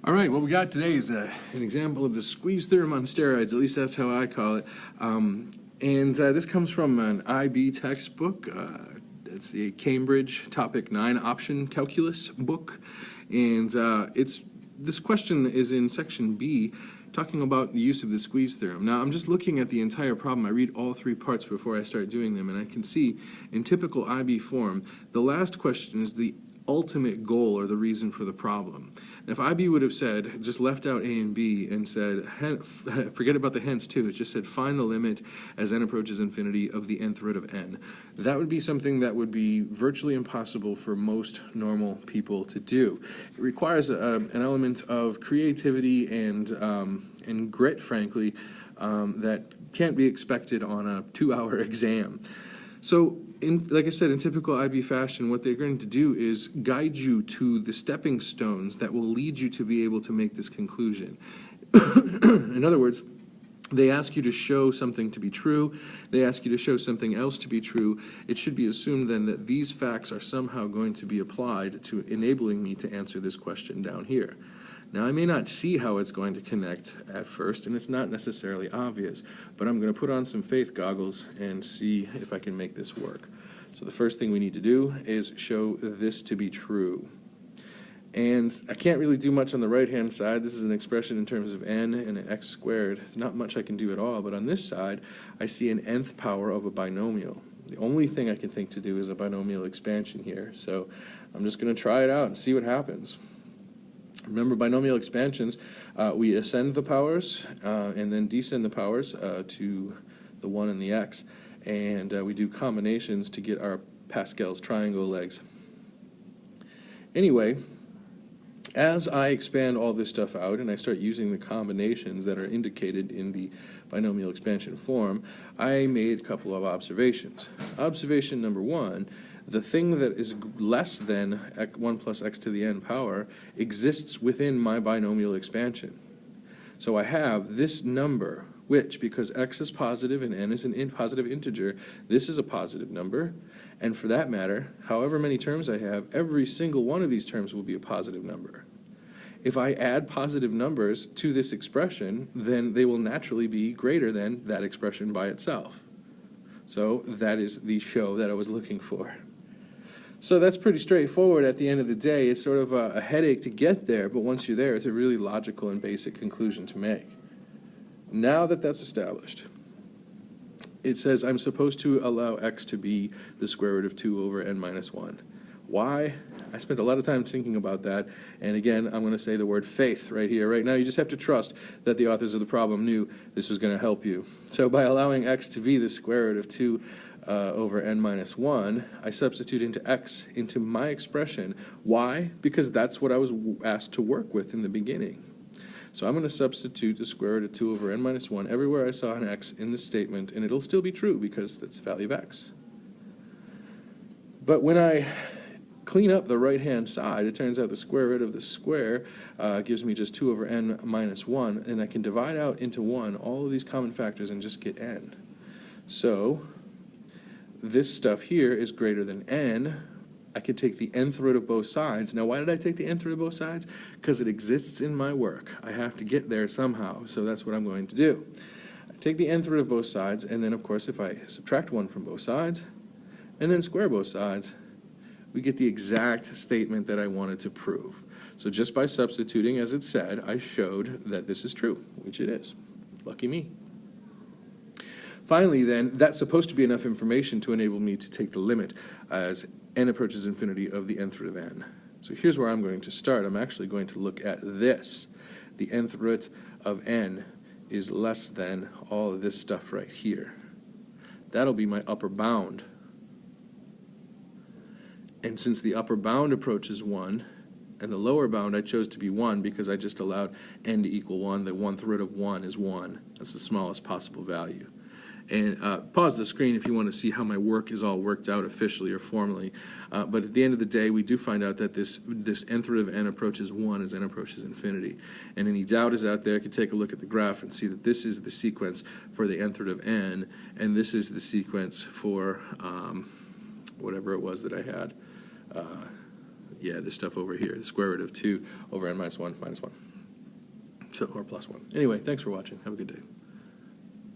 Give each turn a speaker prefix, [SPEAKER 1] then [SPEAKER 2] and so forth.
[SPEAKER 1] All right, what we got today is an example of the squeeze theorem on steroids. At least that's how I call it. This comes from an IB textbook. It's the Cambridge Topic 9 Option Calculus book. This question is in section B, talking about the use of the squeeze theorem. Now, I'm just looking at the entire problem. I read all three parts before I start doing them, and I can see in typical IB form, the last question is the ultimate goal or the reason for the problem. Now, if IB would have said, just left out A and B and said, forget about the hence too, it just said find the limit as n approaches infinity of the nth root of n. That would be something that would be virtually impossible for most normal people to do. It requires an element of creativity and grit, frankly, that can't be expected on a 2-hour exam. So, like I said, in typical IB fashion, what they're going to do is guide you to the stepping stones that will lead you to be able to make this conclusion. In other words, they ask you to show something to be true. They ask you to show something else to be true. It should be assumed then that these facts are somehow going to be applied to enabling me to answer this question down here. Now, I may not see how it's going to connect at first, and it's not necessarily obvious, but I'm going to put on some faith goggles and see if I can make this work. So the first thing we need to do is show this to be true. And I can't really do much on the right-hand side. This is an expression in terms of n and an x squared. There's not much I can do at all, but on this side, I see an nth power of a binomial. The only thing I can think to do is a binomial expansion here. So I'm just going to try it out and see what happens. Remember, binomial expansions, we ascend the powers and then descend the powers to the 1 and the x, and we do combinations to get our Pascal's triangle legs. Anyway, as I expand all this stuff out and I start using the combinations that are indicated in the binomial expansion form, I made a couple of observations. Observation number 1, the thing that is less than 1 plus x to the n power exists within my binomial expansion. So I have this number, which, because x is positive and n is an positive integer, this is a positive number. And for that matter, however many terms I have, every single one of these terms will be a positive number. If I add positive numbers to this expression, then they will naturally be greater than that expression by itself. So that is the show that I was looking for. So that's pretty straightforward at the end of the day. It's sort of a headache to get there, but once you're there, it's a really logical and basic conclusion to make. Now that that's established, it says I'm supposed to allow x to be the square root of 2 over n minus 1. Why? I spent a lot of time thinking about that, and again, I'm going to say the word faith right here. Right now, you just have to trust that the authors of the problem knew this was going to help you. So by allowing x to be the square root of 2 over n minus 1, I substitute into x into my expression. Why? Because that's what I was asked to work with in the beginning. So I'm going to substitute the square root of 2 over n minus 1 everywhere I saw an x in this statement, and it'll still be true because that's the value of x. But when I clean up the right-hand side, it turns out the square root of the square gives me just 2 over n minus 1, and I can divide out into 1 all of these common factors and just get n. So this stuff here is greater than n. I could take the nth root of both sides. Now, why did I take the nth root of both sides? Because it exists in my work. I have to get there somehow, so that's what I'm going to do. I take the nth root of both sides, and then, of course, if I subtract 1 from both sides, and then square both sides, we get the exact statement that I wanted to prove. So just by substituting as it said, I showed that this is true, which it is. Lucky me. Finally, then, that's supposed to be enough information to enable me to take the limit as n approaches infinity of the nth root of n. So here's where I'm going to start. I'm actually going to look at this. The nth root of n is less than all of this stuff right here. That'll be my upper bound. And since the upper bound approaches 1, and the lower bound I chose to be 1 because I just allowed n to equal 1, the 1th root of 1 is 1. That's the smallest possible value. And pause the screen if you want to see how my work is all worked out officially or formally. But at the end of the day, we do find out that this nth root of n approaches 1 as n approaches infinity. And any doubt is out there, I can take a look at the graph and see that this is the sequence for the nth root of n, and this is the sequence for whatever it was that I had. yeah, this stuff over here, the square root of 2 over n minus 1 minus 1. So, or plus 1. Anyway, thanks for watching. Have a good day.